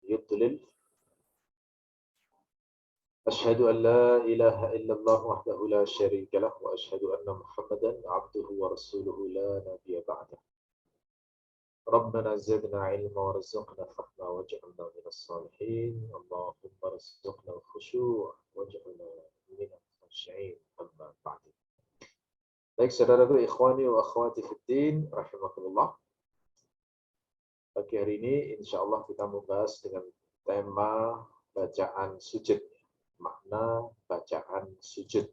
يضلل أشهد أن لا إله إلا الله وحده لا شريك له وأشهد أن محمدا عبده ورسوله لا نبي بعده. ربنا زدنا علما ورزقنا فهما واجعلنا من الصالحين. اللهم ارزقنا الخشوع واجعلنا من الخاشعين. أما بعد. Baik saudaraku, ikhwani wa akhwati fiddin, rahimakumullah. Pagi hari ini insya Allah kita membahas dengan tema bacaan sujud, makna bacaan sujud.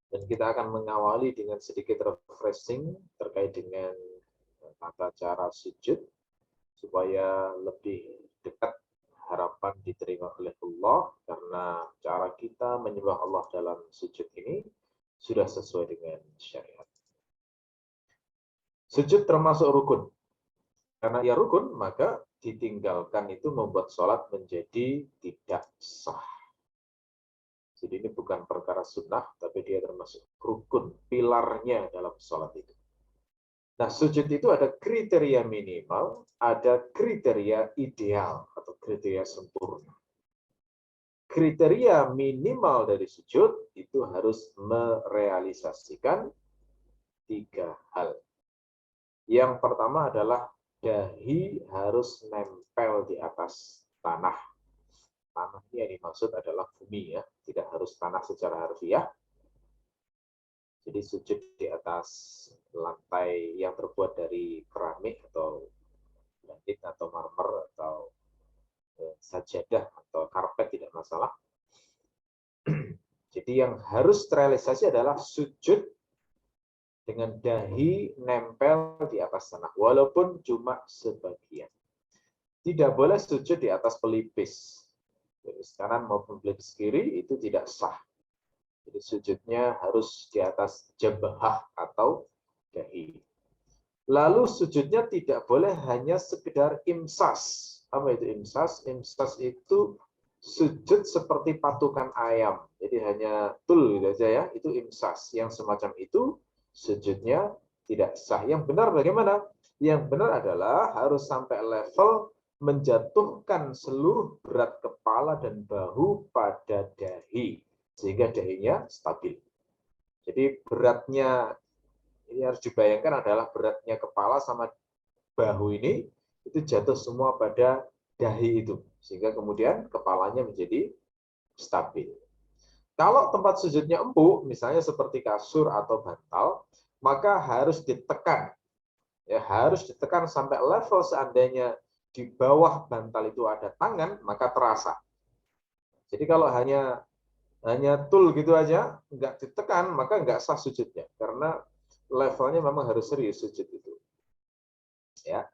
Dan kita akan mengawali dengan sedikit refreshing terkait dengan tata cara sujud, supaya lebih dekat harapan diterima oleh Allah, karena cara kita menyembah Allah dalam sujud ini sudah sesuai dengan syariat. Sujud termasuk rukun. Karena ia rukun, maka ditinggalkan itu membuat sholat menjadi tidak sah. Jadi ini bukan perkara sunnah, tapi dia termasuk rukun, pilarnya dalam sholat itu. Nah, sujud itu ada kriteria minimal, ada kriteria ideal atau kriteria sempurna. Kriteria minimal dari sujud itu harus merealisasikan 3 hal. Yang pertama adalah dahi harus nempel di atas tanah. Tanah ini yang dimaksud adalah bumi ya, tidak harus tanah secara harfiah. Jadi sujud di atas lantai yang terbuat dari keramik atau granit atau marmer atau sajadah atau karpet tidak masalah. Jadi yang harus terrealisasi adalah sujud dengan dahi nempel di atas tanah, walaupun cuma sebagian. Tidak boleh sujud di atas pelipis. Pelipis kanan maupun pelipis kiri itu tidak sah. Jadi sujudnya harus di atas jabhah atau dahi. Lalu sujudnya tidak boleh hanya sekedar imsas. Apa itu imsas? Imsas itu sujud seperti patukan ayam. Jadi hanya tul gitu aja ya, itu imsas. Yang semacam itu sujudnya tidak sah. Yang benar bagaimana? Yang benar adalah harus sampai level menjatuhkan seluruh berat kepala dan bahu pada dahi, sehingga dahinya stabil. Jadi beratnya, ini harus dibayangkan adalah beratnya kepala sama bahu ini, itu jatuh semua pada dahi itu, sehingga kemudian kepalanya menjadi stabil. Kalau tempat sujudnya empuk, misalnya seperti kasur atau bantal, maka harus ditekan. Ya, harus ditekan sampai level seandainya di bawah bantal itu ada tangan, maka terasa. Jadi kalau hanya tul gitu aja, nggak ditekan, maka nggak sah sujudnya. Karena levelnya memang harus serius sujud itu. Ya.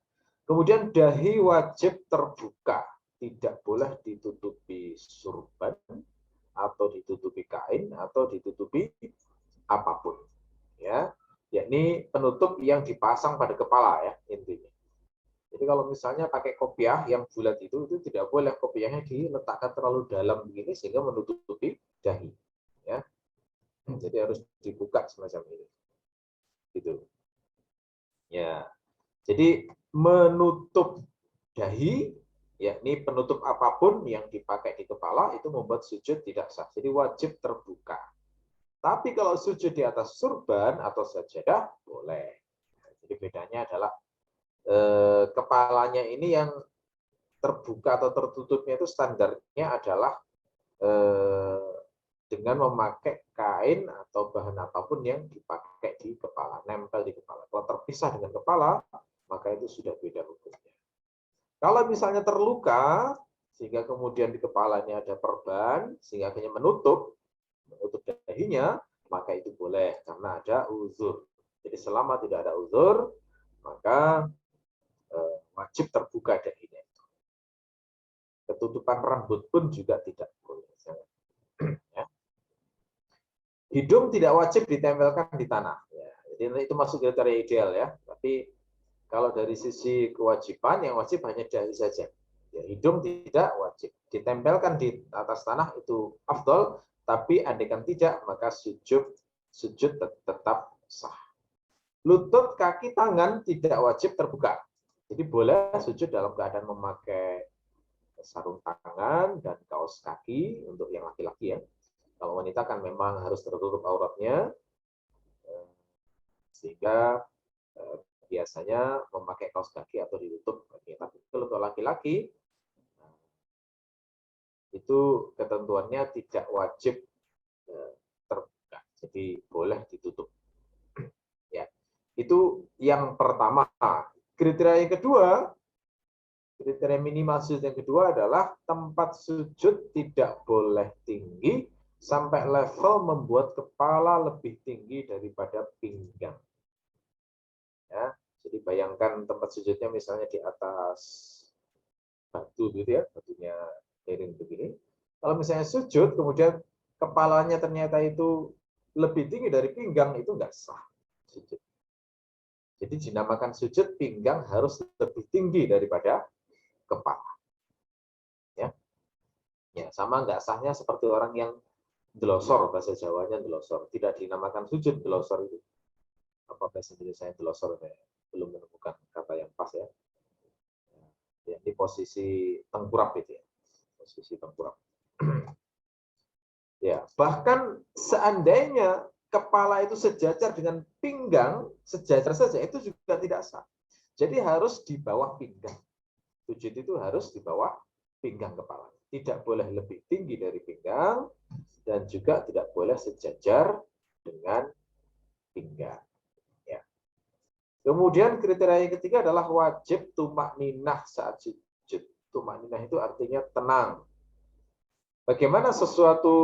Kemudian dahi wajib terbuka, tidak boleh ditutupi surban atau ditutupi kain atau ditutupi apapun, ya, yakni penutup yang dipasang pada kepala ya intinya. Jadi kalau misalnya pakai kopiah yang bulat itu tidak boleh kopiahnya diletakkan terlalu dalam begini sehingga menutupi dahi, ya. Jadi harus dibuka semacam ini, gitu, ya. Jadi menutup dahi, yakni penutup apapun yang dipakai di kepala itu membuat sujud tidak sah. Jadi wajib terbuka. Tapi kalau sujud di atas surban atau sajadah boleh. Jadi bedanya adalah kepalanya ini yang terbuka atau tertutupnya itu standarnya adalah dengan memakai kain atau bahan apapun yang dipakai di kepala, nempel di kepala. Kalau terpisah dengan kepala, maka itu sudah beda hukumnya. Kalau misalnya terluka, sehingga kemudian di kepalanya ada perban, sehingga akhirnya menutup dahinya, maka itu boleh, karena ada uzur. Jadi selama tidak ada uzur, maka wajib terbuka dahinya. Ketutupan rambut pun juga tidak boleh. Ya. Hidung tidak wajib ditempelkan di tanah. Ya, jadi itu masuk kriteria ideal ya. Tapi kalau dari sisi kewajiban, yang wajib hanya dahi saja. Ya, hidung tidak wajib. Ditempelkan di atas tanah itu afdol, tapi andaikan tidak, maka sujud tetap sah. Lutut, kaki, tangan tidak wajib terbuka. Jadi boleh sujud dalam keadaan memakai sarung tangan dan kaos kaki untuk yang laki-laki ya. Kalau wanita kan memang harus tertutup auratnya, sehingga biasanya memakai kaos kaki atau ditutup. Tapi kalau untuk laki-laki itu ketentuannya tidak wajib terbuka, jadi boleh ditutup. Ya, itu yang pertama. Kriteria yang kedua, kriteria minimal sujud yang kedua adalah tempat sujud tidak boleh tinggi sampai level membuat kepala lebih tinggi daripada pinggang. Ya, jadi bayangkan tempat sujudnya misalnya di atas batu gitu ya, batunya miring begini. Kalau misalnya sujud, kemudian kepalanya ternyata itu lebih tinggi dari pinggang, itu nggak sah sujud. Jadi dinamakan sujud, pinggang harus lebih tinggi daripada kepala. Ya, ya sama nggak sahnya seperti orang yang delosor, bahasa Jawanya delosor. Tidak dinamakan sujud delosor itu. Apa bahasa Indonesia delosor? Saya belum menemukan kata yang pas ya. Ya, di posisi tengkurap itu ya. Posisi tengkurap. Ya, bahkan seandainya kepala itu sejajar dengan pinggang, sejajar saja itu juga tidak sah. Jadi harus di bawah pinggang. Sujud itu harus di bawah pinggang kepala. Tidak boleh lebih tinggi dari pinggang dan juga tidak boleh sejajar dengan pinggang. Ya. Kemudian kriteria yang ketiga adalah wajib tumak ninah saat sujud. Tumak ninah itu artinya tenang. Bagaimana sesuatu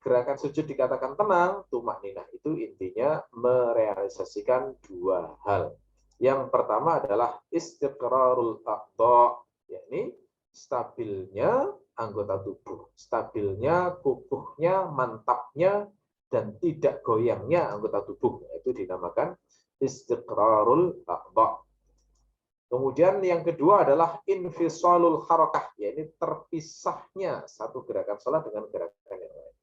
gerakan sujud dikatakan tenang? Tumak ninah itu intinya merealisasikan dua hal. Yang pertama adalah istiqrarul a'dha, yakni stabilnya anggota tubuh, stabilnya kukuhnya, mantapnya, dan tidak goyangnya anggota tubuh. Itu dinamakan istiqrarul a'dha. Kemudian yang kedua adalah infisalul harakah, yaitu terpisahnya satu gerakan sholat dengan gerakan yang lain.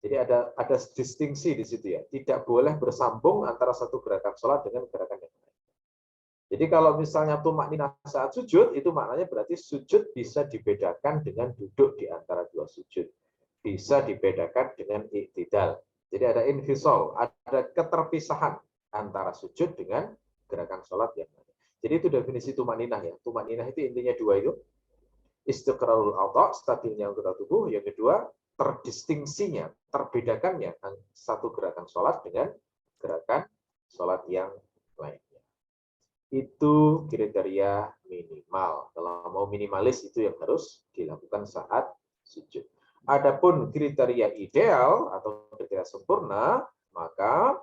Jadi ada distingsi di situ ya, tidak boleh bersambung antara satu gerakan sholat dengan gerakan yang lain. Jadi kalau misalnya tumak ninah saat sujud, itu maknanya berarti sujud bisa dibedakan dengan duduk di antara dua sujud. Bisa dibedakan dengan iktidal. Jadi ada infisal, ada keterpisahan antara sujud dengan gerakan sholat yang lain. Jadi itu definisi tumak ninah ya. Tumak ninah itu intinya dua itu. Istiqrarul a'dha, stabilnya anggota tubuh. Yang kedua, terdistingsinya, terbedakannya satu gerakan sholat dengan gerakan sholat yang lainnya. Itu kriteria minimal. Kalau mau minimalis itu yang harus dilakukan saat sujud. Adapun kriteria ideal atau kriteria sempurna, maka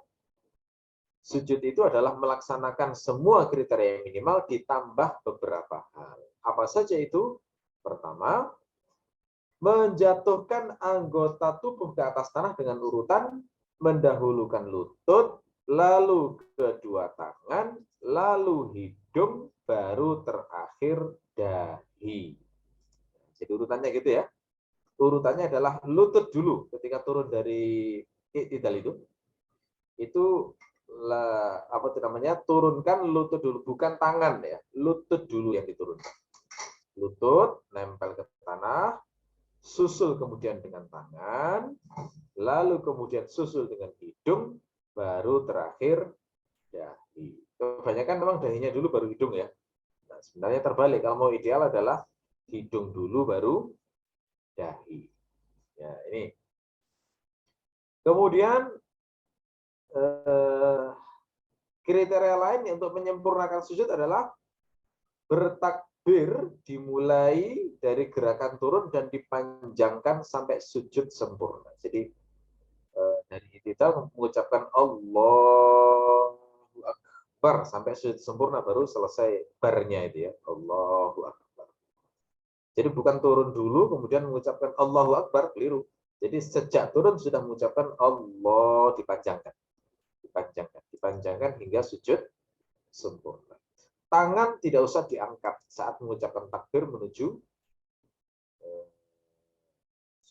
sujud itu adalah melaksanakan semua kriteria yang minimal ditambah beberapa hal. Apa saja itu? Pertama, menjatuhkan anggota tubuh ke atas tanah dengan urutan mendahulukan lutut, lalu kedua tangan, lalu hidung, baru terakhir dahi. Jadi urutannya gitu ya. Urutannya adalah lutut dulu ketika turun dari iktidal itu apa itu namanya, turunkan lutut dulu, bukan tangan ya, lutut dulu yang diturunkan. Lutut nempel ke tanah, susul kemudian dengan tangan, lalu kemudian susul dengan hidung, baru terakhir dahi. Kebanyakan memang dahinya dulu baru hidung ya. Nah, sebenarnya terbalik, kalau mau ideal adalah hidung dulu baru dahi. Ya, ini. Kemudian kriteria lain untuk menyempurnakan sujud adalah bertakbir dimulai dari gerakan turun dan dipanjangkan sampai sujud sempurna. Jadi dari iktidal mengucapkan Allahu Akbar sampai sujud sempurna baru selesai barnya itu ya. Allahu Akbar. Jadi bukan turun dulu kemudian mengucapkan Allahu Akbar, keliru. Jadi sejak turun sudah mengucapkan Allah, dipanjangkan hingga sujud sempurna. Tangan tidak usah diangkat saat mengucapkan takbir menuju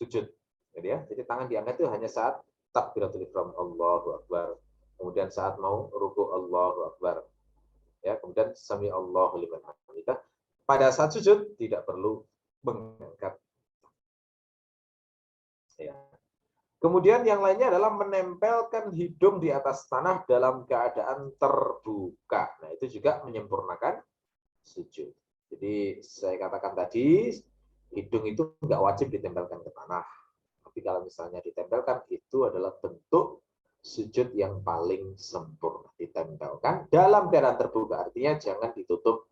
sujud. Jadi tangan diangkat itu hanya saat takbiratul ihram Allahu Akbar. Kemudian saat mau ruku Allahu Akbar. Ya, kemudian sami Allahu liman hamidah. Pada saat sujud tidak perlu mengangkat. Ya. Kemudian yang lainnya adalah menempelkan hidung di atas tanah dalam keadaan terbuka. Nah, itu juga menyempurnakan sujud. Jadi saya katakan tadi, hidung itu nggak wajib ditempelkan ke tanah. Tapi kalau misalnya ditempelkan, itu adalah bentuk sujud yang paling sempurna. Ditempelkan dalam keadaan terbuka, artinya jangan ditutup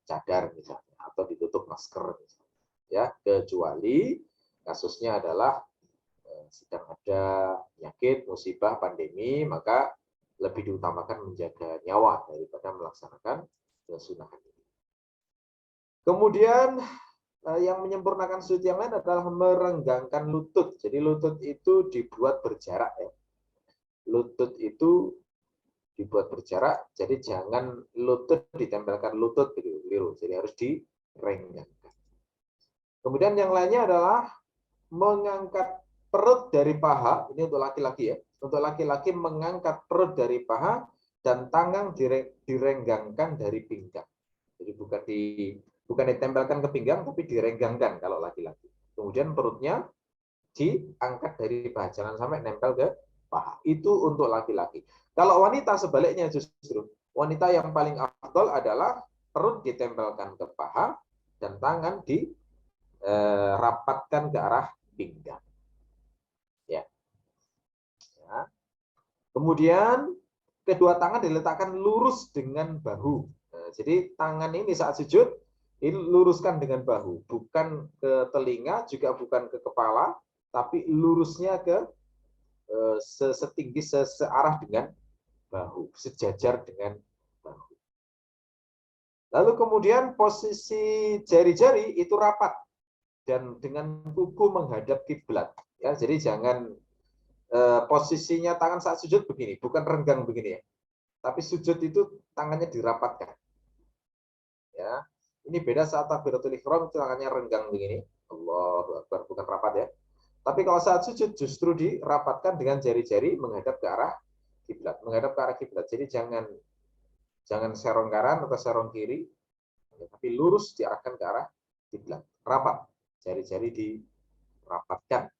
cadar misalnya, atau ditutup masker misalnya. Ya, kecuali kasusnya adalah sedang ada penyakit, musibah, pandemi, maka lebih diutamakan menjaga nyawa daripada melaksanakan kesunahan ini. Kemudian yang menyempurnakan sujud yang lain adalah merenggangkan lutut. Jadi lutut itu dibuat berjarak ya. Lutut itu dibuat berjarak, jadi jangan lutut ditempelkan lutut begitu. Jadi harus direnggangkan. Kemudian yang lainnya adalah mengangkat perut dari paha, ini untuk laki-laki ya. Untuk laki-laki mengangkat perut dari paha dan tangan direnggangkan dari pinggang. Jadi bukan ditempelkan ke pinggang, tapi direnggangkan kalau laki-laki. Kemudian perutnya diangkat dari paha, jangan sampai nempel ke paha. Itu untuk laki-laki. Kalau wanita sebaliknya justru, wanita yang paling afdol adalah perut ditempelkan ke paha dan tangan dirapatkan ke arah pinggang. Ya. Ya. Kemudian kedua tangan diletakkan lurus dengan bahu. Nah, jadi tangan ini saat sujud ini luruskan dengan bahu, bukan ke telinga, juga bukan ke kepala, tapi lurusnya ke setinggi searah dengan bahu, sejajar dengan bahu. Lalu kemudian posisi jari-jari itu rapat dan dengan kuku menghadap kiblat. Ya, jadi jangan posisinya tangan saat sujud begini, bukan renggang begini ya. Tapi sujud itu tangannya dirapatkan. Ya. Ini beda saat takbiratul ihram tangannya renggang begini. Allahu Akbar, bukan rapat ya. Tapi kalau saat sujud justru dirapatkan dengan jari-jari menghadap ke arah kiblat, menghadap ke arah kiblat. Jadi jangan serong kanan atau serong kiri, tapi lurus diarahkan ke arah kiblat. Rapat, jari-jari dirapatkan.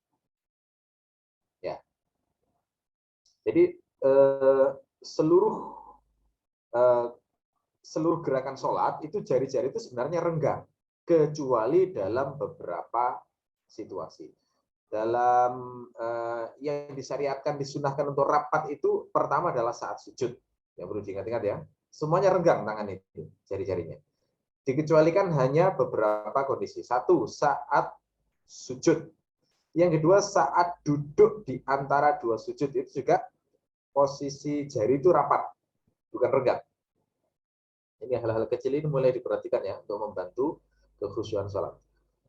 Ya. Jadi seluruh gerakan sholat itu jari-jari itu sebenarnya renggang, kecuali dalam beberapa situasi. Dalam yang disyariatkan, disunahkan untuk rapat itu pertama adalah saat sujud. Yang perlu diingat-ingat ya. Semuanya renggang tangan itu, jari-jarinya. Dikecualikan hanya beberapa kondisi. Satu, saat sujud. Yang kedua, saat duduk di antara dua sujud itu juga posisi jari itu rapat, bukan renggang. Ini hal-hal kecil ini mulai diperhatikan ya untuk membantu kekhusyuan sholat.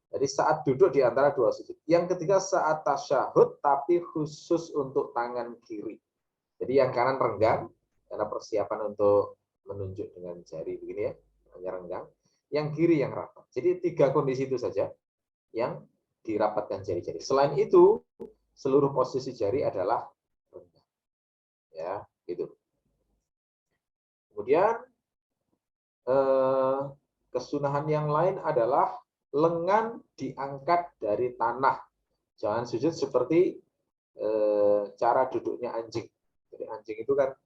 Jadi saat duduk di antara dua sujud. Yang ketiga saat tasyahud tapi khusus untuk tangan kiri. Jadi yang kanan renggang karena persiapan untuk menunjuk dengan jari begini ya, hanya renggang. Yang kiri yang rapat. Jadi tiga kondisi itu saja yang dirapatkan jari-jari. Selain itu seluruh posisi jari adalah renggang. Ya, gitu. Kemudian kesunahan yang lain adalah lengan diangkat dari tanah. Jangan sujud seperti cara duduknya anjing. Jadi anjing itu kan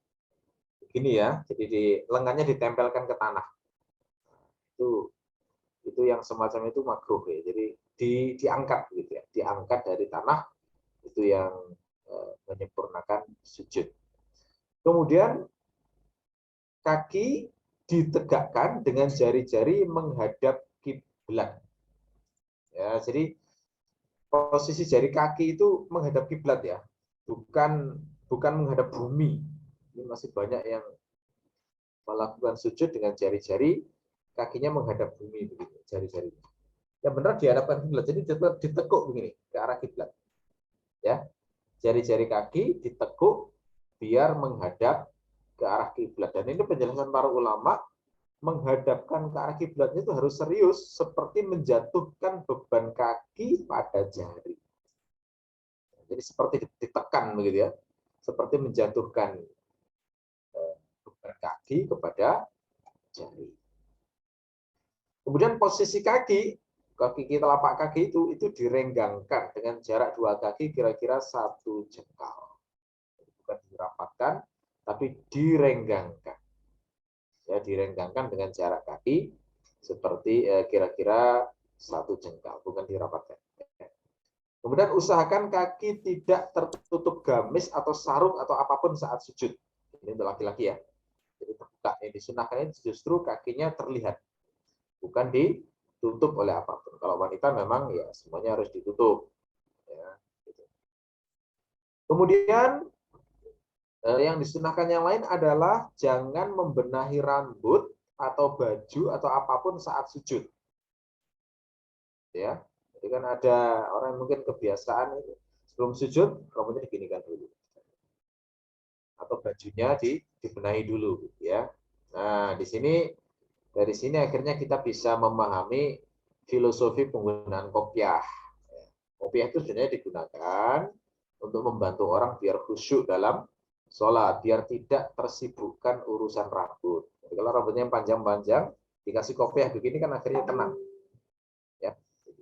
begini ya, jadi lengannya ditempelkan ke tanah. Itu yang semacam itu makruh ya. Jadi diangkat gitu ya, diangkat dari tanah itu yang menyempurnakan sujud. Kemudian kaki ditegakkan dengan jari-jari menghadap kiblat. Ya, jadi posisi jari kaki itu menghadap kiblat ya, bukan menghadap bumi. Ini masih banyak yang melakukan sujud dengan jari-jari kakinya menghadap bumi begitu, jari-jarinya. Yang benar dihadapkan kiblat, jadi ditekuk begini ke arah kiblat. Ya, jari-jari kaki ditekuk biar menghadap ke arah kiblat. Dan ini penjelasan para ulama, menghadapkan ke arah kiblatnya itu harus serius, seperti menjatuhkan beban kaki pada jari. Jadi seperti ditekan begitu ya, seperti menjatuhkan beban kaki kepada jari. Kemudian posisi kaki kaki telapak kaki itu direnggangkan dengan jarak 2 kaki kira-kira 1 jengkal. Bukan dirapatkan, tapi direnggangkan. Ya, direnggangkan dengan jarak kaki seperti kira-kira 1 jengkal, bukan dirapatkan. Kemudian usahakan kaki tidak tertutup gamis atau sarung atau apapun saat sujud. Ini untuk laki-laki ya. Jadi terbuka. Yang disunahkan itu justru kakinya terlihat, bukan ditutup oleh apapun. Kalau wanita memang ya semuanya harus ditutup. Ya, gitu. Kemudian yang disunahkan yang lain adalah jangan membenahi rambut atau baju atau apapun saat sujud. Ya. Jadi kan ada orang yang mungkin kebiasaan itu sebelum sujud rambutnya diginikan dulu atau bajunya dibenahi dulu, ya. Nah, dari sini akhirnya kita bisa memahami filosofi penggunaan kopiah. Kopiah itu sebenarnya digunakan untuk membantu orang biar khusyuk dalam sholat, biar tidak tersibukkan urusan rambut. Jadi kalau rambutnya yang panjang-panjang dikasih kopiah begini kan akhirnya tenang. Ya.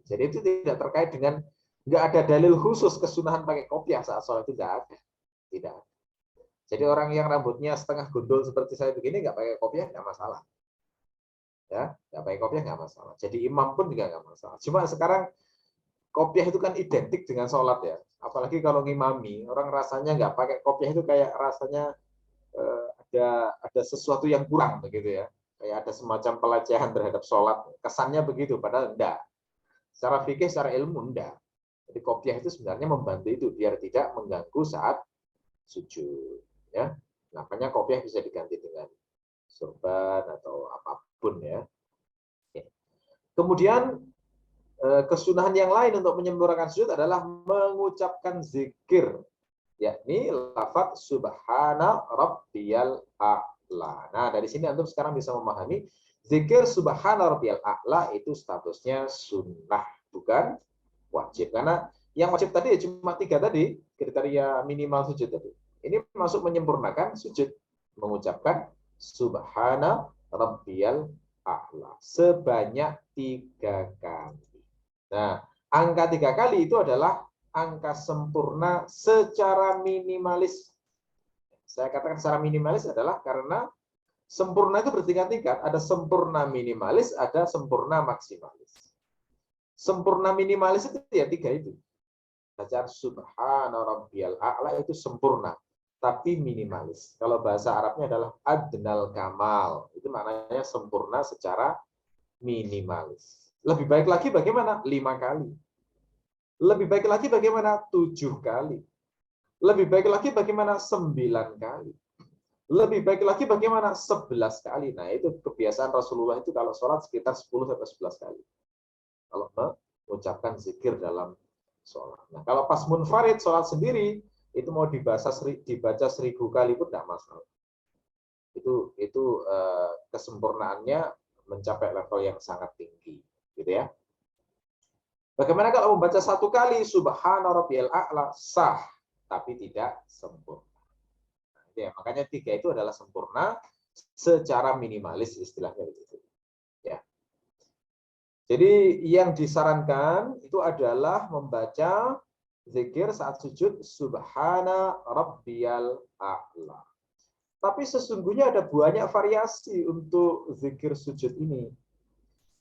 Jadi itu tidak terkait dengan, nggak ada dalil khusus kesunahan pakai kopiah saat sholat, itu nggak ada. Tidak. Jadi orang yang rambutnya setengah gundul seperti saya begini nggak pakai kopiah nggak masalah. Ya, nggak pakai kopiah nggak masalah. Jadi imam pun juga nggak masalah. Cuma sekarang kopiah itu kan identik dengan sholat ya. Apalagi kalau ngimami, orang rasanya nggak pakai kopiah itu kayak rasanya ada sesuatu yang kurang begitu ya. Kayak ada semacam pelecehan terhadap sholat. Kesannya begitu, padahal enggak. Secara fikih, secara ilmu enggak. Jadi kopiah itu sebenarnya membantu itu biar tidak mengganggu saat sujud. Ya, makanya kopiah bisa diganti dengan sorban atau apapun ya. Kemudian kesunahan yang lain untuk menyempurnakan sujud adalah mengucapkan zikir, yakni lafaz subhana rabbiyal a'la. Nah, dari sini antum sekarang bisa memahami zikir subhana rabbiyal a'la itu statusnya sunnah, bukan wajib. Karena yang wajib tadi ya cuma 3 tadi, kriteria minimal sujud tadi. Ini masuk menyempurnakan sujud, mengucapkan subhana rabbiyal a'la sebanyak 3 kali. Nah, angka 3 kali itu adalah angka sempurna secara minimalis. Saya katakan secara minimalis adalah karena sempurna itu bertingkat-tingkat. Ada sempurna minimalis, ada sempurna maksimalis. Sempurna minimalis itu ya 3 itu. Bacaan subhana rabbiyal a'la itu sempurna, tapi minimalis. Kalau bahasa Arabnya adalah adnal kamal. Itu maknanya sempurna secara minimalis. Lebih baik lagi bagaimana? 5 kali. Lebih baik lagi bagaimana? 7 kali. Lebih baik lagi bagaimana? 9 kali. Lebih baik lagi bagaimana? 11 kali. Nah, itu kebiasaan Rasulullah itu kalau sholat sekitar 10-11 kali. Kalau mengucapkan zikir dalam sholat. Nah, kalau pas munfarid, sholat sendiri, itu mau dibaca 1000 kali pun tidak masalah. Itu kesempurnaannya mencapai level yang sangat tinggi. Gitu ya. Bagaimana kalau membaca 1 kali subhana rabbiyal a'la sah, tapi tidak sempurna. Nah, ya, makanya 3 itu adalah sempurna secara minimalis istilahnya begitu. Ya. Jadi yang disarankan itu adalah membaca zikir saat sujud subhana rabbiyal a'la. Tapi sesungguhnya ada banyak variasi untuk zikir sujud ini.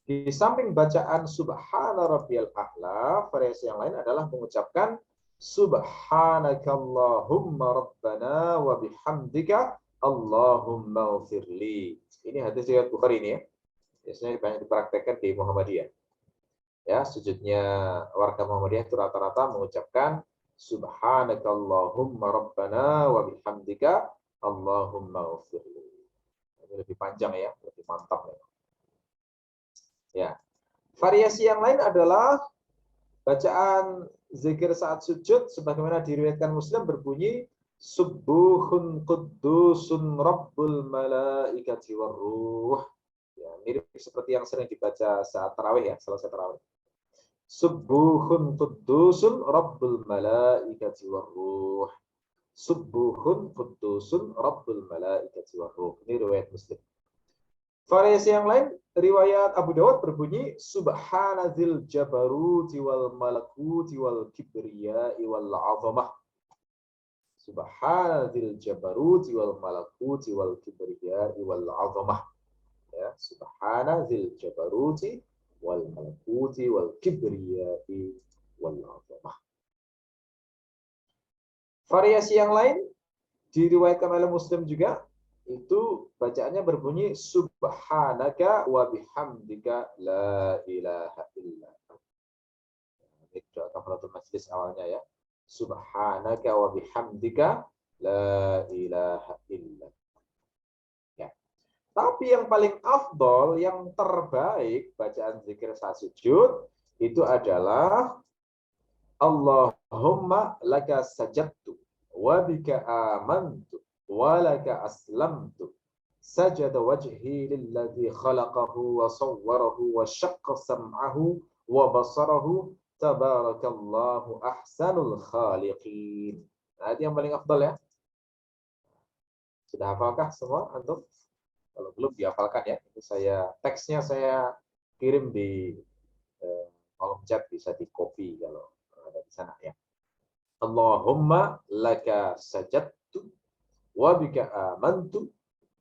Di samping bacaan subhana rabbiyal a'la, variasi yang lain adalah mengucapkan subhanakallahumma rabbana wa bihamdika Allahumma ufirli. Ini hadis riwayat Bukhari ini ya. Biasanya banyak dipraktekkan di Muhammadiyah. Ya, sujudnya warga Muhammadiyah itu rata-rata mengucapkan subhanakallahumma rabbana wa bihamdika Allahumma ufirli. Ini lebih panjang ya, lebih mantap ya. Ya. Variasi yang lain adalah bacaan zikir saat sujud sebagaimana diriwayatkan Muslim berbunyi subuhun quddusun rabbul malaikati warruh. Ya, mirip seperti yang sering dibaca saat tarawih ya, selesai tarawih. Subuhun quddusun rabbul malaikati warruh. Subuhun quddusun rabbul malaikati warruh. Ini riwayat Muslim. Variasi yang lain, riwayat Abu Dawud berbunyi Subhanadzil jabaruti wal malakuti wal kibriya'i wal 'azamah. Subhanadzil jabaruti wal malakuti wal kibriya'i wal 'azamah. Ya, Subhanadzil jabaruti wal malakuti wal kibriya'i wal 'azamah. Variasi yang lain diriwayatkan oleh Muslim juga, itu bacaannya berbunyi subhanaka wa bihamdika la ilaha illa anta. Ini doa kafaratul majlis awalnya ya. Subhanaka wa bihamdika la ilaha illa anta. Ya. Tapi yang paling afdol, yang terbaik bacaan zikir saat sujud itu adalah Allahumma laka sajadtu wa bika amantu wa laka aslamtu sajada wajhi lilladzi khalaqahu wa sawwarahu wa syaqqa sam'ahu wa basarahu tabarakallahu ahsanul khaliqin. Nah, itu yang paling afdal ya. Sudah hafalkah semua antum? Kalau belum dihafalkan ya. Itu teksnya saya kirim di kolom chat, bisa di copy kalau ada di sana ya. Allahumma laka sajadtu wa bika amantu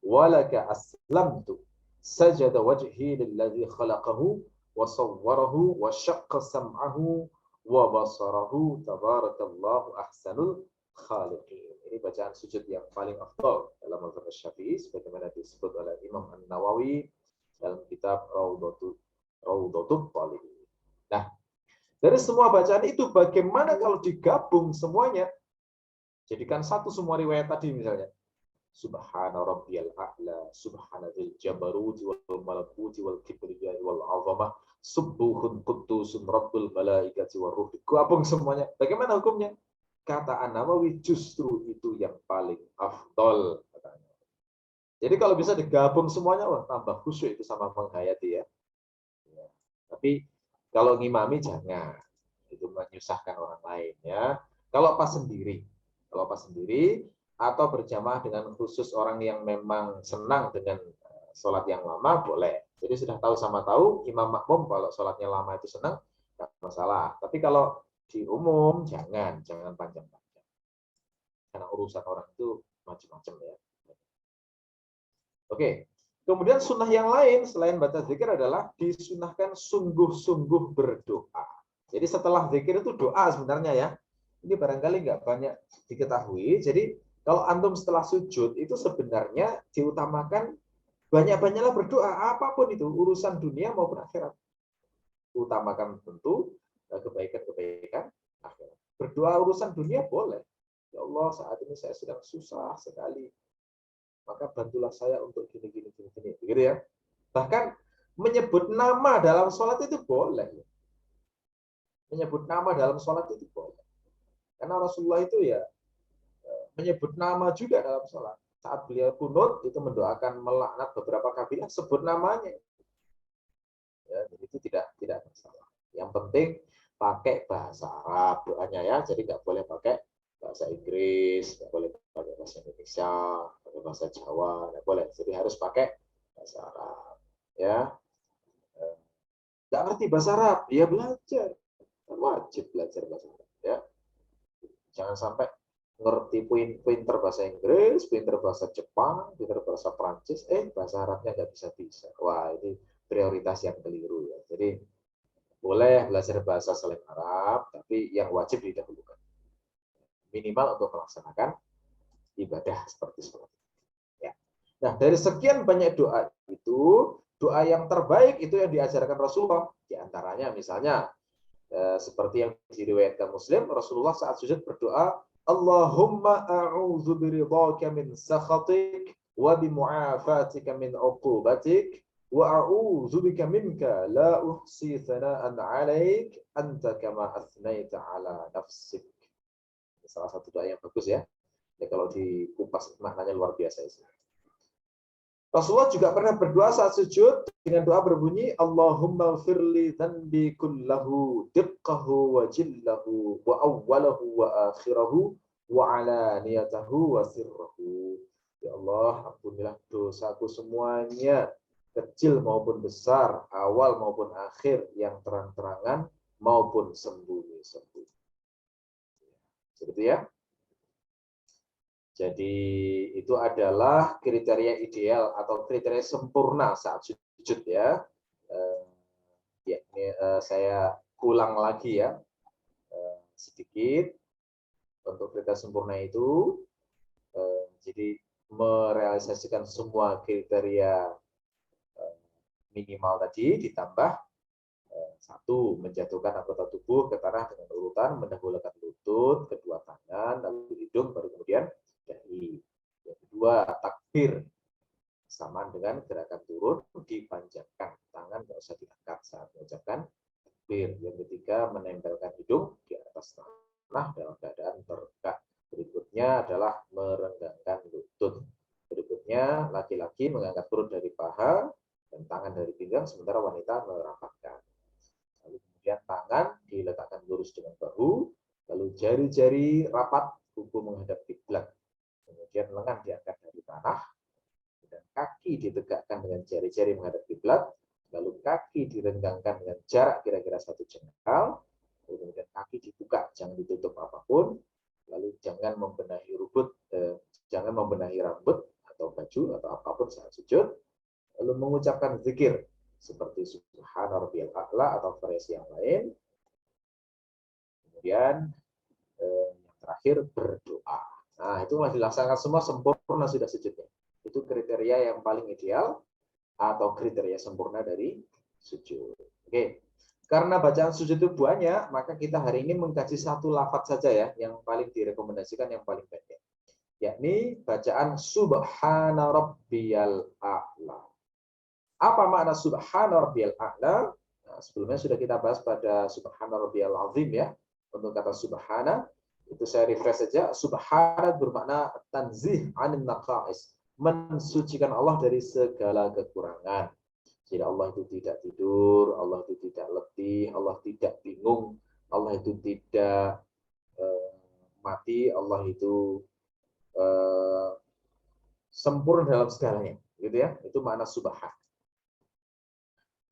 wa laka aslamtu sajada wajhi lilladzi khalaqahu wa sawwarahu wa syaqqa sam'ahu wa basarahu tabarakallahu ahsanul khaliqin. Ini bacaan sujud yang paling afdal dalam mazhab Syafi'i sebagaimana disebut oleh Imam An-Nawawi dalam kitab Raudhatul Talibin. Nah, dari semua bacaan itu, bagaimana kalau digabung semuanya? Jadikan satu semua riwayat tadi misalnya. Subhana rabbiyal a'la, subhanadzil jabaruti wal malakuti wal kibriyai wal 'azamah, subuhun qudusun rabbul malaikati war ruh. Gabung semuanya. Bagaimana hukumnya? Kata An-Nawawi, justru itu yang paling afdol. Jadi kalau bisa digabung semuanya, wah, tambah khusyuk itu sama menghayati ya. Tapi kalau ngimami jangan, itu menyusahkan orang lain ya. Kalau pas sendiri atau berjamaah dengan khusus orang yang memang senang dengan sholat yang lama boleh. Jadi sudah tahu sama tahu imam makmum kalau sholatnya lama itu senang, nggak masalah. Tapi kalau di umum jangan panjang-panjang. Karena urusan orang itu macam-macam ya. Oke. Kemudian sunnah yang lain selain baca zikir adalah disunahkan sungguh-sungguh berdoa. Jadi setelah zikir itu doa sebenarnya ya. Ini barangkali nggak banyak diketahui. Jadi kalau antum setelah sujud itu sebenarnya diutamakan banyak-banyaklah berdoa. Apapun itu, urusan dunia maupun akhirat. Utamakan tentu kebaikan-kebaikan akhirat. Berdoa urusan dunia boleh. Ya Allah, saat ini saya sedang susah sekali. Maka bantulah saya untuk gini, begitu ya. Bahkan menyebut nama dalam sholat itu boleh. Menyebut nama dalam sholat itu boleh. Karena Rasulullah itu ya menyebut nama juga dalam sholat. Saat beliau kunut itu mendoakan melaknat beberapa kabilah, sebut namanya. Ya, jadi itu tidak masalah. Yang penting pakai bahasa Arab doanya ya, jadi nggak boleh pakai bahasa Inggris, nggak boleh pakai bahasa Indonesia, pakai bahasa Jawa, nggak boleh. Jadi harus pakai bahasa Arab. Ya, nggak ngerti bahasa Arab, ya belajar. Wajib belajar bahasa Arab. Ya, jangan sampai ngerti pinter bahasa Inggris, pinter bahasa Jepang, pinter bahasa Prancis, bahasa Arabnya nggak bisa. Wah, ini prioritas yang keliru ya. Jadi boleh belajar bahasa selain Arab, tapi yang wajib didahulukan. Minimal untuk melaksanakan ibadah seperti sholat. Ya. Nah, dari sekian banyak doa itu, doa yang terbaik itu yang diajarkan Rasulullah. Di antaranya misalnya seperti yang diriwayatkan Muslim, Rasulullah saat sujud berdoa, Allahumma a'udzu biridhaka min sakhatik wa bimu'afatika min 'uqubatik wa a'udzu bika minka la uhsi thana'an 'alaik anta kama athnaita 'ala nafsik. Salah satu doa yang bagus ya. Ya kalau dikupas maknanya luar biasa itu. Rasulullah juga pernah berdoa saat sujud dengan doa berbunyi Allahumma firli dhanbi kullahu diqqahu wa jillahu wa awwalahu wa akhirahu wa alaniyatahu wa sirrahu. Ya Allah, ampunilah dosaku semuanya, kecil maupun besar, awal maupun akhir, yang terang-terangan maupun sembunyi-sembunyi. Seperti ya. Jadi itu adalah kriteria ideal atau kriteria sempurna saat sujud ya. Saya ulang lagi ya sedikit untuk kriteria sempurna itu. Jadi merealisasikan semua kriteria minimal tadi ditambah satu, menjatuhkan anggota tubuh ke tanah dengan urutan mendahulukan lutut, kedua tangan, lalu hidung, baru kemudian dahi. Yang kedua, takbir. Sama dengan gerakan turun, dipanjangkan. Tangan nggak usah diangkat saat mengucapkan takbir. Yang ketiga, menempelkan hidung di atas tanah dalam keadaan terdekat. Berikutnya adalah merenggangkan lutut. Berikutnya, laki-laki mengangkat perut dari paha dan tangan dari pinggang, sementara wanita merapatkan. Lalu kemudian tangan diletakkan lurus dengan bahu, lalu jari-jari rapat, kuku menghadap kiblat. Kemudian lengan diangkat dari tanah, dan kaki ditegakkan dengan jari-jari menghadap kiblat, lalu kaki direnggangkan dengan jarak kira-kira 1 jengkal, lalu kemudian kaki dibuka, jangan ditutup apapun, lalu jangan membenahi jangan membenahi rambut atau baju atau apapun saat sujud, lalu mengucapkan zikir seperti subhana rabbiyal a'la atau variasi yang lain. Kemudian yang terakhir berdoa. Nah, itu masih dilaksanakan semua sempurna sudah sujudnya. Itu kriteria yang paling ideal atau kriteria sempurna dari sujud. Oke. Karena bacaan sujud itu banyak, maka kita hari ini mengkaji satu lafaz saja ya, yang paling direkomendasikan, yang paling pendek. Yakni bacaan subhana rabbiyal a'la. Apa makna subhana rabbiyal a'la? Nah, sebelumnya sudah kita bahas pada subhana rabbiyal azim ya. Untuk kata subhana, itu saya refresh saja. Subhana bermakna tanzih anin naqais, mensucikan Allah dari segala kekurangan. Jadi Allah itu tidak tidur, Allah itu tidak letih, Allah tidak bingung, Allah itu tidak mati, Allah itu sempurna dalam segalanya, gitu ya. Itu makna subhan.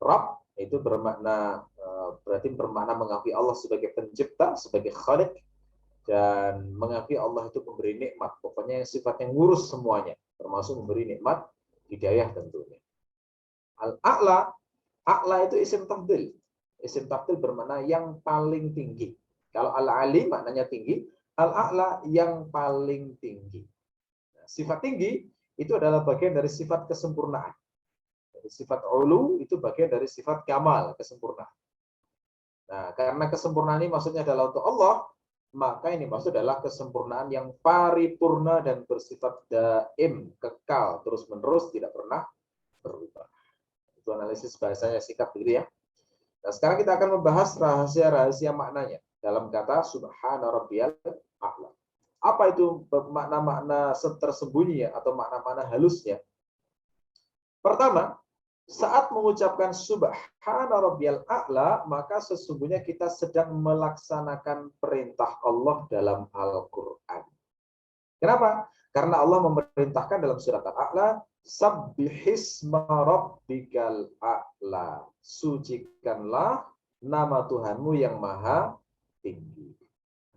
Rabb itu berarti bermakna mengakui Allah sebagai pencipta, sebagai khaliq, dan mengakui Allah itu memberi nikmat. Pokoknya yang sifatnya ngurus semuanya, termasuk memberi nikmat, hidayah tentunya. Al-a'la, a'la itu isim tafdil. Isim tafdil bermakna yang paling tinggi. Kalau al-ali maknanya tinggi, al-a'la yang paling tinggi. Nah, sifat tinggi itu adalah bagian dari sifat kesempurnaan. Jadi sifat ulu itu bagian dari sifat kamal, kesempurnaan. Nah, karena kesempurnaan ini maksudnya adalah untuk Allah, maka ini maksud adalah kesempurnaan yang paripurna dan bersifat daim, kekal, terus-menerus, tidak pernah berubah. Itu analisis bahasanya singkat begitu ya. Nah, sekarang kita akan membahas rahasia-rahasia maknanya dalam kata subhana rabbiyal a'la. Apa itu makna-makna tersembunyi atau makna-makna halusnya? Pertama, saat mengucapkan subhana rabbiyal a'la, maka sesungguhnya kita sedang melaksanakan perintah Allah dalam Al-Qur'an. Kenapa? Karena Allah memerintahkan dalam surat Al-A'la, sabbihisma rabbikal a'la. Sucikanlah nama Tuhanmu yang maha tinggi.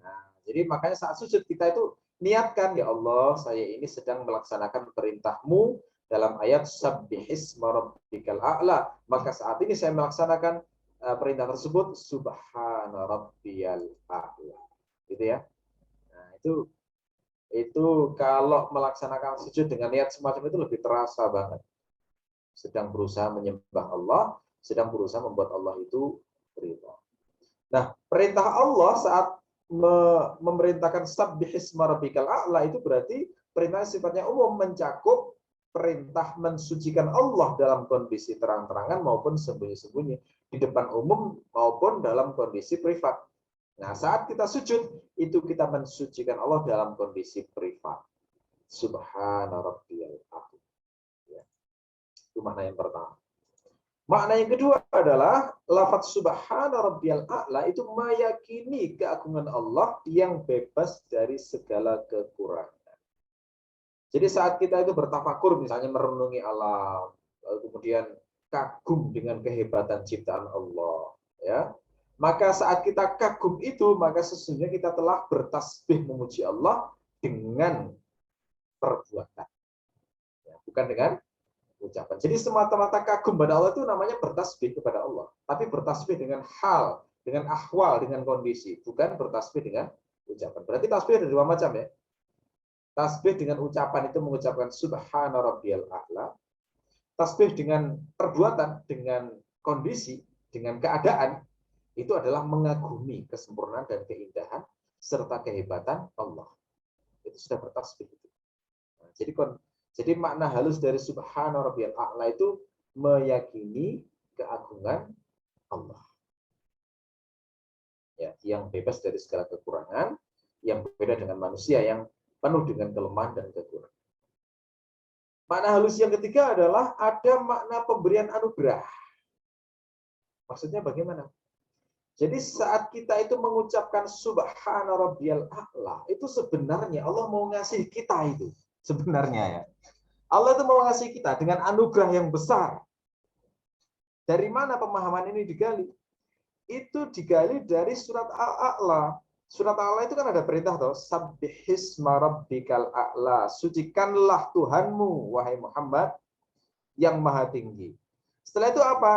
Nah, jadi makanya saat sujud kita itu niatkan, ya Allah, saya ini sedang melaksanakan perintahmu dalam ayat sabbihisma rabbikal a'la. Maka saat ini saya melaksanakan perintah tersebut, subhana rabbiyal a'la. Gitu ya. Nah, itu kalau melaksanakan sujud dengan niat semacam itu lebih terasa banget. Sedang berusaha menyembah Allah, sedang berusaha membuat Allah itu ridha. Nah, perintah Allah saat memerintahkan sabbihisma rabbikal a'la itu berarti perintah sifatnya umum, mencakup perintah mensucikan Allah dalam kondisi terang-terangan maupun sembunyi-sembunyi, di depan umum maupun dalam kondisi privat. Nah, saat kita sujud, itu kita mensucikan Allah dalam kondisi privat. Subhana rabbiyal a'la. Ya. Itu makna yang pertama. Makna yang kedua adalah lafaz subhana rabbiyal a'la itu meyakini keagungan Allah yang bebas dari segala kekurangan. Jadi saat kita itu bertafakur, misalnya merenungi alam, kemudian kagum dengan kehebatan ciptaan Allah, ya. Maka saat kita kagum itu, maka sesungguhnya kita telah bertasbih memuji Allah dengan perbuatan, ya, bukan dengan ucapan. Jadi semata-mata kagum pada Allah itu namanya bertasbih kepada Allah, tapi bertasbih dengan hal, dengan ahwal, dengan kondisi, bukan bertasbih dengan ucapan. Berarti tasbih ada dua macam, ya. Tasbih dengan ucapan itu mengucapkan subhana rabbiyal a'la. Tasbih dengan perbuatan, dengan kondisi, dengan keadaan, itu adalah mengagumi kesempurnaan dan keindahan serta kehebatan Allah. Itu sudah bertasbih. Nah, jadi makna halus dari subhana rabbiyal a'la itu meyakini keagungan Allah. Ya, yang bebas dari segala kekurangan, yang berbeda dengan manusia yang penuh dengan kelemahan dan kekurangan. Makna halus yang ketiga adalah ada makna pemberian anugerah. Maksudnya bagaimana? Jadi saat kita itu mengucapkan subhana rabbiyal a'la, itu sebenarnya Allah mau ngasih kita itu. Sebenarnya, ya. Allah itu mau ngasih kita dengan anugerah yang besar. Dari mana pemahaman ini digali? Itu digali dari surat Al-A'la. Surat Al-A'la itu kan ada perintah toh, sabbihisma rabbikal a'la, sucikanlah Tuhanmu wahai Muhammad yang maha tinggi. Setelah itu apa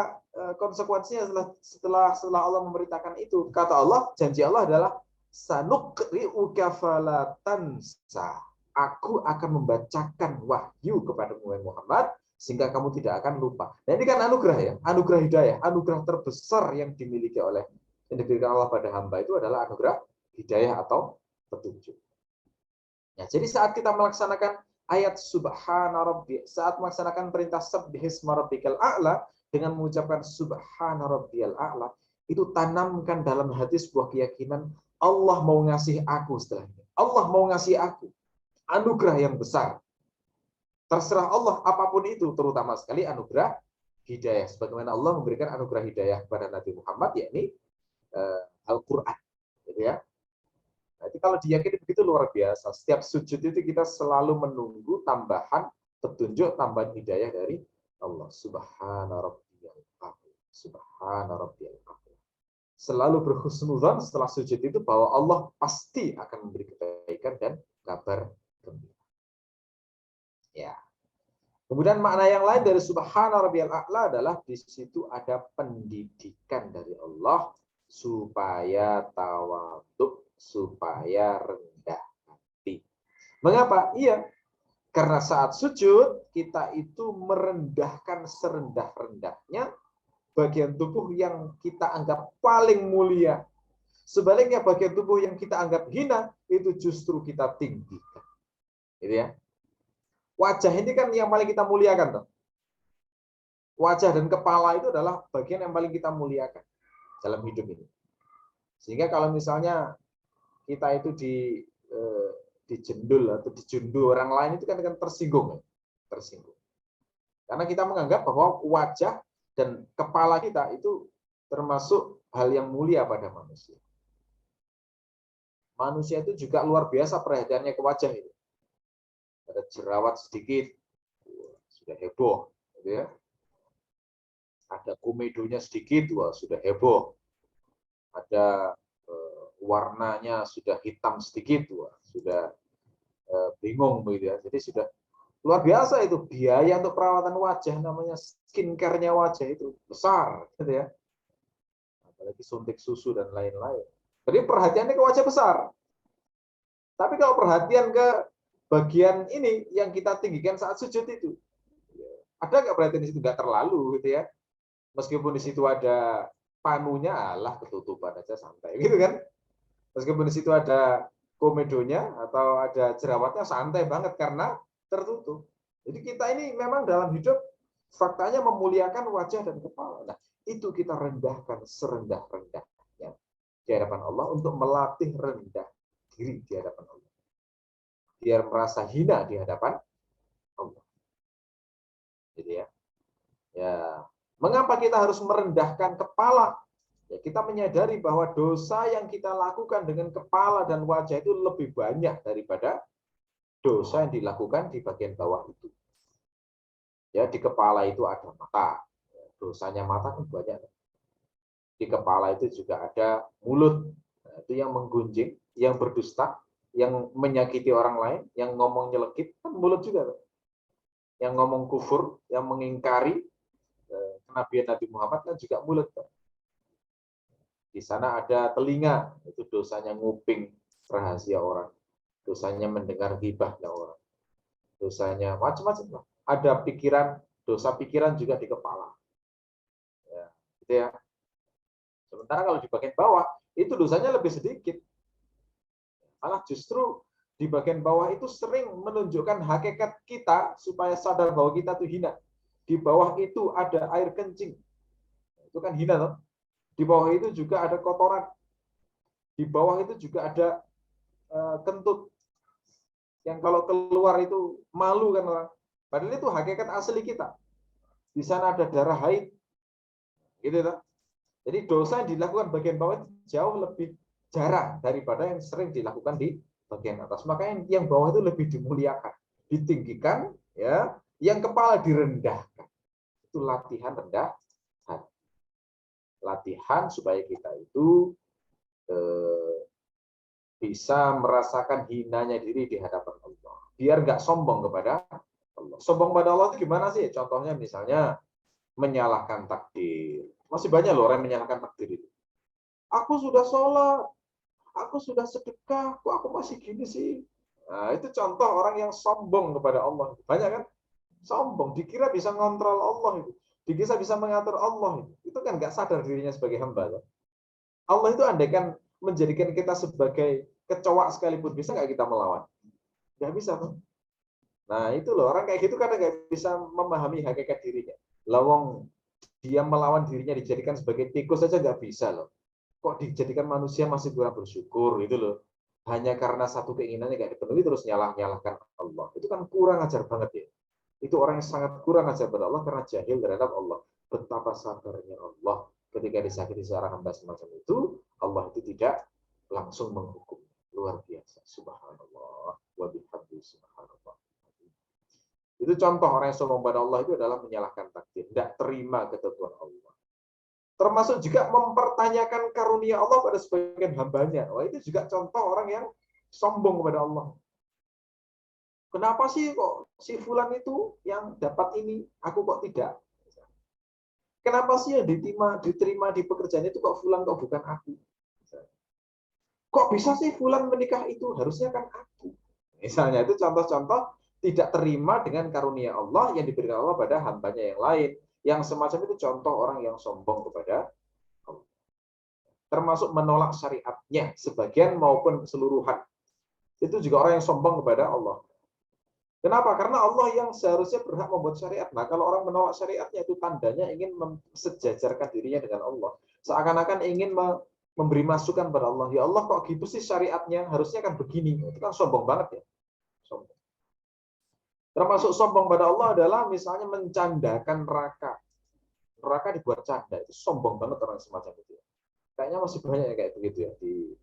konsekuensinya setelah Allah memberitakan itu? Kata Allah, janji Allah adalah sanuqri'uka fala tansa. Aku akan membacakan wahyu kepada Muhammad sehingga kamu tidak akan lupa. Nah, ini kan anugerah, ya, anugerah hidayah, anugerah terbesar yang dimiliki oleh yang diberikan Allah pada hamba itu adalah anugerah hidayah atau petunjuk. Ya, jadi saat kita melaksanakan ayat subhana rabbi, saat melaksanakan perintah sabbihisma rabbikal a'la dengan mengucapkan subhana rabbiyal a'la, itu tanamkan dalam hati sebuah keyakinan Allah mau ngasih aku setelah ini. Allah mau ngasih aku anugerah yang besar. Terserah Allah apapun itu, terutama sekali anugerah hidayah. Sebagaimana Allah memberikan anugerah hidayah kepada Nabi Muhammad, yakni Al-Quran. Gitu, ya. Jadi kalau diyakini begitu luar biasa. Setiap sujud itu kita selalu menunggu tambahan petunjuk, tambahan hidayah dari Allah. Subhana rabbiyal a'la. Subhana rabbiyal a'la. Selalu berhusnudzon setelah sujud itu bahwa Allah pasti akan memberi kebaikan dan kabar gembira. Ya. Kemudian makna yang lain dari subhana rabbiyal a'la adalah di situ ada pendidikan dari Allah supaya tawadhu, supaya rendah hati. Mengapa? Iya, karena saat sujud kita itu merendahkan serendah-rendahnya bagian tubuh yang kita anggap paling mulia. Sebaliknya bagian tubuh yang kita anggap hina itu justru kita tinggikan. Gitu, ya. Wajah ini kan yang paling kita muliakan, toh. Wajah dan kepala itu adalah bagian yang paling kita muliakan dalam hidup ini. Sehingga kalau misalnya kita itu dijendul atau dijundu orang lain itu kan tersinggung, tersinggung. Karena kita menganggap bahwa wajah dan kepala kita itu termasuk hal yang mulia pada manusia. Manusia itu juga luar biasa perhatiannya ke wajah itu. Ada jerawat sedikit sudah heboh, gitu, ya. Ada komedonya sedikit, wah, sudah heboh. Ada warnanya sudah hitam sedikit, wah, sudah bingung, begitu, ya. Jadi sudah luar biasa itu biaya untuk perawatan wajah, namanya skincare-nya wajah itu besar, gitu, ya. Apalagi suntik susu dan lain-lain. Jadi perhatiannya ke wajah besar. Tapi kalau perhatian ke bagian ini yang kita tinggikan saat sujud itu, ada nggak perhatian di situ? Nggak terlalu, gitu, ya. Meskipun di situ ada panunya, alah ketutupan aja santai, gitu kan. Meskipun di situ ada komedonya atau ada jerawatnya, santai banget karena tertutup. Jadi kita ini memang dalam hidup faktanya memuliakan wajah dan kepala. Nah, itu kita rendahkan serendah-rendahnya di hadapan Allah untuk melatih rendah diri di hadapan Allah. Biar merasa hina di hadapan Allah. Jadi, ya. Ya, mengapa kita harus merendahkan kepala? Ya, kita menyadari bahwa dosa yang kita lakukan dengan kepala dan wajah itu lebih banyak daripada dosa yang dilakukan di bagian bawah itu. Ya, di kepala itu ada mata. Dosanya mata kan banyak. Di kepala itu juga ada mulut. Nah, itu yang menggunjing, yang berdusta, yang menyakiti orang lain, yang ngomong nyelekit, kan mulut juga. Yang ngomong kufur, yang mengingkari kenabian Nabi Muhammad kan juga mulut. Di sana ada telinga, itu dosanya nguping rahasia orang. Dosanya mendengar ghibahnya orang. Dosanya macam-macam. Ada pikiran, dosa pikiran juga di kepala. Ya, gitu ya. Sementara kalau di bagian bawah, itu dosanya lebih sedikit. Malah justru di bagian bawah itu sering menunjukkan hakikat kita supaya sadar bahwa kita itu hina. Di bawah itu ada air kencing. Itu kan hina, toh? Di bawah itu juga ada kotoran. Di bawah itu juga ada kentut. Yang kalau keluar itu malu kan orang. Padahal itu hakikat asli kita. Di sana ada darah haid. Gitu toh. Jadi dosa yang dilakukan bagian bawah itu jauh lebih jarang daripada yang sering dilakukan di bagian atas. Makanya yang bawah itu lebih dimuliakan, ditinggikan, ya. Yang kepala direndahkan. Itu latihan rendah hati. Latihan supaya kita itu bisa merasakan hinanya diri di hadapan Allah. Biar nggak sombong kepada Allah. Sombong pada Allah itu gimana sih? Contohnya misalnya menyalahkan takdir. Masih banyak loh orang yang menyalahkan takdir itu. Aku sudah sholat, aku sudah sedekah, kok aku masih gini sih? Nah, itu contoh orang yang sombong kepada Allah. Banyak kan? Sombong, dikira bisa ngontrol Allah itu. Dikira bisa mengatur Allah itu. Itu kan nggak sadar dirinya sebagai hamba. Allah itu andaikan menjadikan kita sebagai kecoa sekalipun, bisa nggak kita melawan? Nggak bisa tuh. Nah itu loh, orang kayak gitu kadang nggak bisa memahami hakikat dirinya. Lawang dia melawan dirinya dijadikan sebagai tikus saja nggak bisa loh. Kok dijadikan manusia masih kurang bersyukur gitu loh. Hanya karena satu keinginannya nggak dipenuhi terus nyalahkan Allah. Itu kan kurang ajar banget ya. Itu orang yang sangat kurang ajar pada Allah karena jahil terhadap Allah. Betapa sabarnya Allah ketika disakiti seorang hamba semacam itu, Allah itu tidak langsung menghukum. Luar biasa. Subhanallah. Wa bihamdi subhanallah. Itu contoh orang yang sombong pada Allah itu adalah menyalahkan takdir, tidak terima ketentuan Allah. Termasuk juga mempertanyakan karunia Allah pada sebagian hambanya. Wah, itu juga contoh orang yang sombong kepada Allah. Kenapa sih kok si fulan itu yang dapat ini, aku kok tidak? Kenapa sih yang diterima di pekerjaan itu kok fulan kok bukan aku? Kok bisa sih fulan menikah itu? Harusnya kan aku. Misalnya itu contoh-contoh tidak terima dengan karunia Allah yang diberikan Allah pada hambanya yang lain. Yang semacam itu contoh orang yang sombong kepada Allah. Termasuk menolak syariatnya, sebagian maupun keseluruhan. Itu juga orang yang sombong kepada Allah. Kenapa? Karena Allah yang seharusnya berhak membuat syariat. Nah, kalau orang menolak syariatnya itu tandanya ingin sejajarkan dirinya dengan Allah. Seakan-akan ingin memberi masukan pada Allah. Ya Allah, kok gitu sih syariatnya? Harusnya kan begini. Itu kan sombong banget ya. Sombong. Termasuk sombong pada Allah adalah misalnya mencandakan neraka. Neraka dibuat canda. Itu sombong banget orang semacam itu. Kayaknya masih banyak ya kayak begitu ya di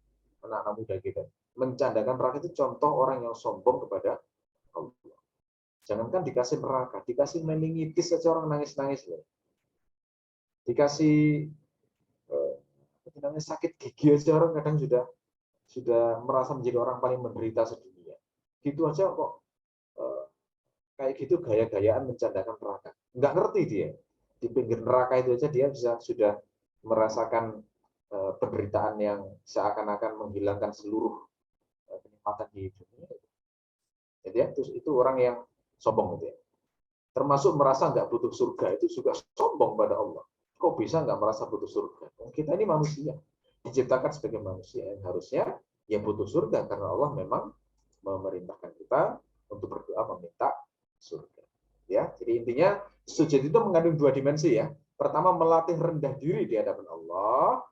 anak-anak muda kita. Mencandakan neraka itu contoh orang yang sombong kepada Allah. Jangankan dikasih neraka, dikasih meningitis saja orang nangis-nangis loh. Dikasih sakit gigi aja orang kadang sudah merasa menjadi orang paling menderita sedunia. Gitu aja kok kayak gitu gaya-gayaan mencandakan neraka. Nggak ngerti dia. Di pinggir neraka itu aja dia sudah merasakan penderitaan yang seakan-akan menghilangkan seluruh kenikmatan di dunia. Jadi ya, itu orang yang sombong gitu ya. Termasuk merasa nggak butuh surga itu juga sombong pada Allah. Kok bisa nggak merasa butuh surga? Kita ini manusia, diciptakan sebagai manusia yang harusnya ya butuh surga karena Allah memang memerintahkan kita untuk berdoa meminta surga. Ya, jadi intinya sujud itu mengandung dua dimensi ya. Pertama melatih rendah diri di hadapan Allah,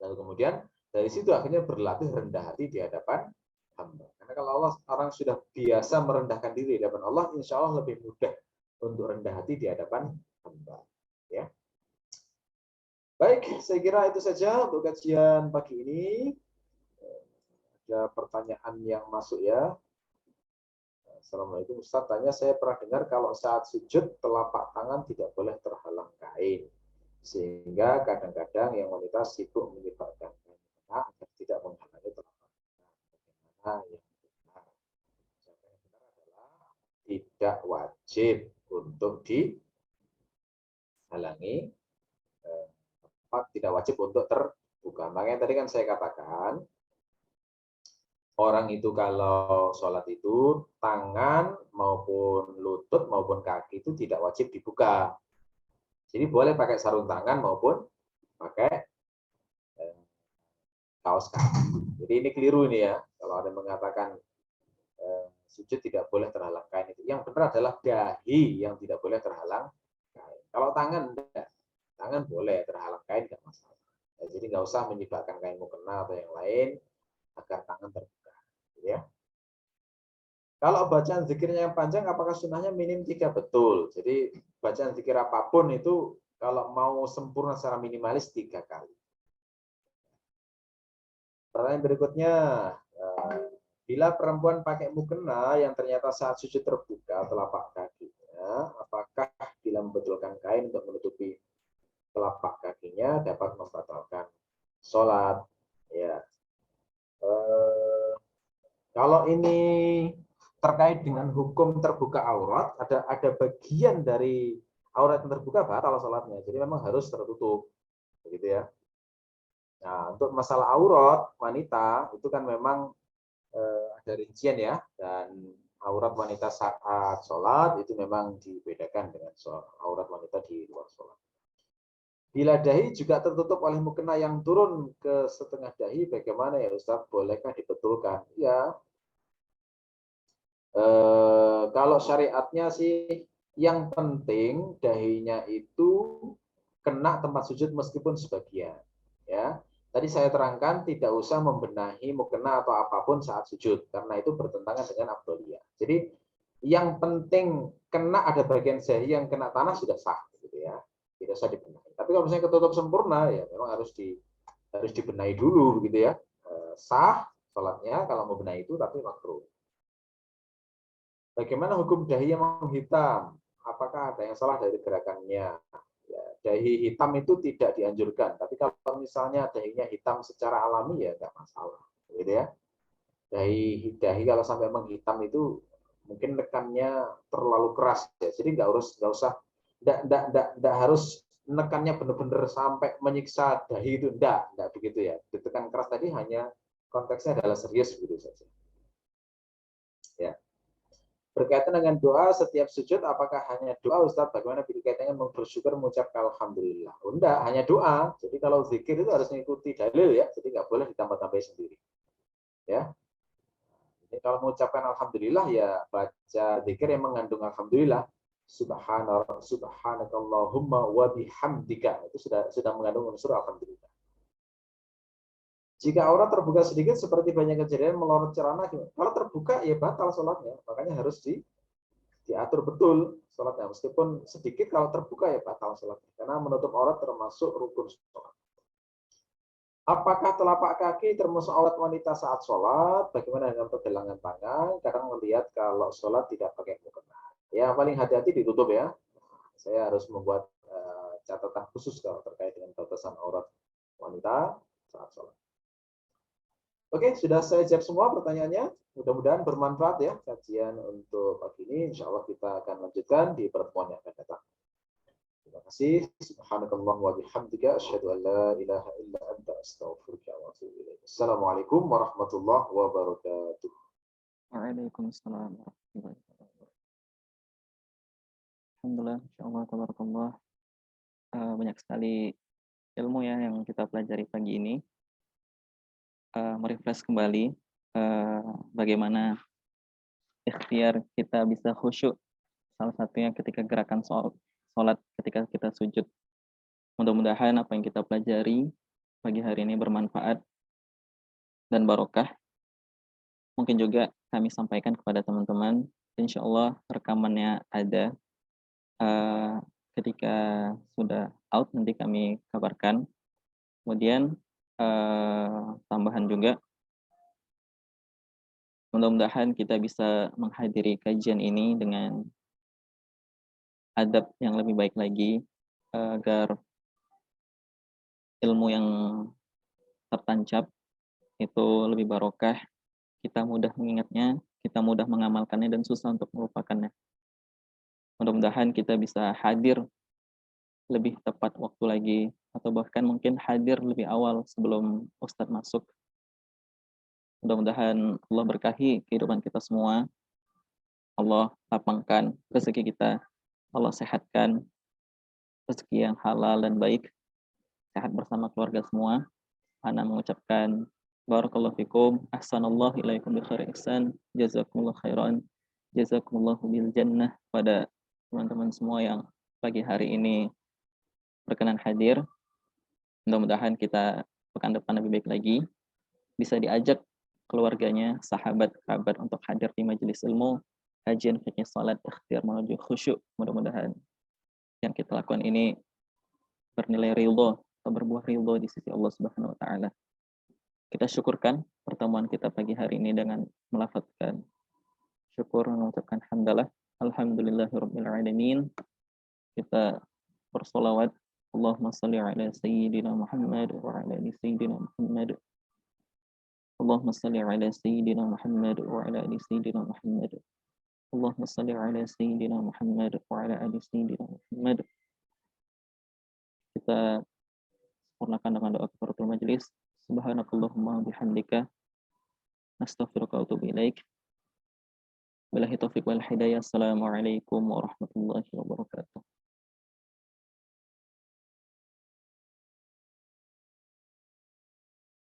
lalu kemudian dari situ akhirnya berlatih rendah hati di hadapan hamba. Karena kalau Allah orang sudah biasa merendahkan diri di hadapan Allah, insya Allah lebih mudah untuk rendah hati di hadapan hamba. Ya. Baik, saya kira itu saja untuk kajian pagi ini. Ada pertanyaan yang masuk ya. Assalamualaikum Ustaz, tanya saya pernah dengar kalau saat sujud telapak tangan tidak boleh terhalang kain. Sehingga kadang-kadang yang wanita sibuk menyebarkan kain agar tidak menghalangi telapak tangan. Bagaimana yang benar? Yang benar adalah tidak wajib untuk dihalangi, tidak wajib untuk terbuka. Makanya tadi kan saya katakan, orang itu kalau sholat itu tangan maupun lutut maupun kaki itu tidak wajib dibuka. Jadi boleh pakai sarung tangan maupun pakai kaos kaki. Jadi ini keliru ini ya. Kalau ada yang mengatakan sujud tidak boleh terhalang kain itu. Yang benar adalah dahi yang tidak boleh terhalang kain. Kalau tangan enggak. Tangan boleh terhalang kain enggak masalah. Jadi nggak usah menyebabkan kain mukena atau yang lain agar tangan terbuka. Ya. Kalau bacaan zikirnya yang panjang, apakah sunnahnya minim 3? Betul. Jadi bacaan zikir apapun itu kalau mau sempurna secara minimalis 3 kali. Pertanyaan berikutnya, bila perempuan pakai mukena yang ternyata saat sujud terbuka telapak kakinya, apakah bila membetulkan kain untuk menutupi telapak kakinya dapat membatalkan sholat? Ya. Kalau ini terkait dengan hukum terbuka aurat, ada bagian dari aurat yang terbuka batal sholatnya. Jadi memang harus tertutup, begitu ya. Nah, untuk masalah aurat wanita itu kan memang ada rincian ya, dan aurat wanita saat sholat itu memang dibedakan dengan aurat wanita di luar sholat. Bila dahi juga tertutup oleh mukena yang turun ke setengah dahi, bagaimana ya Ustaz? Bolehkah dibetulkan? Ya. Kalau syariatnya sih yang penting dahinya itu kena tempat sujud meskipun sebagian. Ya, tadi saya terangkan tidak usah membenahi mukena atau apapun saat sujud karena itu bertentangan dengan afdholiyah. Jadi yang penting kena ada bagian dahi yang kena tanah sudah sah, gitu ya. Tidak usah dibenahi. Tapi kalau misalnya ketutup sempurna ya memang harus dibenahi dulu, gitu ya. Sah sholatnya kalau mau benahi itu, tapi makruh. Bagaimana hukum dahi yang menghitam? Apakah ada yang salah dari gerakannya? Ya, dahi hitam itu tidak dianjurkan. Tapi kalau misalnya dahinya hitam secara alami ya nggak masalah, gitu ya. Dahi kalau sampai menghitam itu mungkin nekannya terlalu keras ya. Jadi nggak usah, nggak harus nekannya benar-benar sampai menyiksa dahi itu, nggak begitu ya. Ditekan keras tadi hanya konteksnya adalah serius begitu saja. Ya. Berkaitan dengan doa setiap sujud, apakah hanya doa Ustaz? Bagaimana berkaitan dengan bersyukur mengucapkan alhamdulillah? Oh, enggak, hanya doa. Jadi kalau zikir itu harus mengikuti dalil ya, jadi nggak boleh ditambah-tambah sendiri. Ya. Jadi kalau mengucapkan alhamdulillah ya baca zikir yang mengandung alhamdulillah. Subhanakallahumma wa bihamdika. Itu sudah mengandung unsur alhamdulillah. Jika aurat terbuka sedikit seperti banyak kejadian melorot celana, kalau terbuka ya batal sholatnya. Makanya harus diatur betul sholatnya. Meskipun sedikit, kalau terbuka ya batal sholatnya. Karena menutup aurat termasuk rukun sholat. Apakah telapak kaki termasuk aurat wanita saat sholat? Bagaimana dengan pergelangan tangan? Kadang melihat kalau sholat tidak pakai mukena. Ya paling hati-hati ditutup ya. Saya harus membuat catatan khusus kalau terkait dengan batasan aurat wanita saat sholat. Oke, sudah saya jawab semua pertanyaannya. Mudah-mudahan bermanfaat ya kajian untuk pagi ini. Insya Allah kita akan lanjutkan di pertemuan yang akan datang. Terima kasih. Subhanakallah wa bihamdika asyhadu an la ilaha illa anta astaghfiruka wa atubu ilaik. Assalamualaikum warahmatullahi wabarakatuh. Waalaikumsalam warahmatullahi wabarakatuh. Alhamdulillah, insyaallah tabarakallah. Banyak sekali ilmu ya yang kita pelajari pagi ini. Merefresh kembali bagaimana ikhtiar kita bisa khusyuk, salah satunya ketika gerakan sholat ketika kita sujud. Mudah-mudahan apa yang kita pelajari pagi hari ini bermanfaat dan barokah. Mungkin juga kami sampaikan kepada teman-teman, insya Allah rekamannya ada. Ketika sudah out nanti kami kabarkan. Kemudian tambahan juga Mudah-mudahan kita bisa menghadiri kajian ini dengan adab yang lebih baik lagi, agar ilmu yang tertancap itu lebih barokah, kita mudah mengingatnya, kita mudah mengamalkannya, dan susah untuk melupakannya. Mudah-mudahan kita bisa hadir lebih tepat waktu lagi, atau bahkan mungkin hadir lebih awal sebelum Ustadz masuk. Mudah-mudahan Allah berkahi kehidupan kita semua, Allah lapangkan rezeki kita, Allah sehatkan rezeki yang halal dan baik, sehat bersama keluarga semua. Ana mengucapkan barakallahu fikum, ahsanallahu ilaikum bi khairi ihsan, jazakumullah khairan, jazakumullahu bil jannah pada teman-teman semua yang pagi hari ini berkenan hadir. Mudah-mudahan kita pekan depan lebih baik lagi, bisa diajak keluarganya, sahabat, kerabat untuk hadir di majelis ilmu, kajian fikih salat, ikhtiar menuju khusyuk. Mudah-mudahan yang kita lakukan ini bernilai ridho atau berbuah ridho di sisi Allah Subhanahu wa taala. Kita syukurkan pertemuan kita pagi hari ini dengan melafazkan syukur, mengucapkan hamdalah, alhamdulillahirabbil alamin. Kita bersolawat, Allahumma shalli ala sayyidina Muhammad wa ala ali sayyidina Muhammad. Allahumma shalli ala sayyidina Muhammad wa ala ali sayyidina Muhammad. Allahumma shalli ala sayyidina Muhammad wa ala ali sayyidina Muhammad. Kita sempurnakan dengan doa kafaratul majelis. Subhanakallahumma bihamdika, nastaghfiruka wa atubu ilaik. Billahi taufiq wal hidayah. Assalamualaikum warahmatullahi wabarakatuh.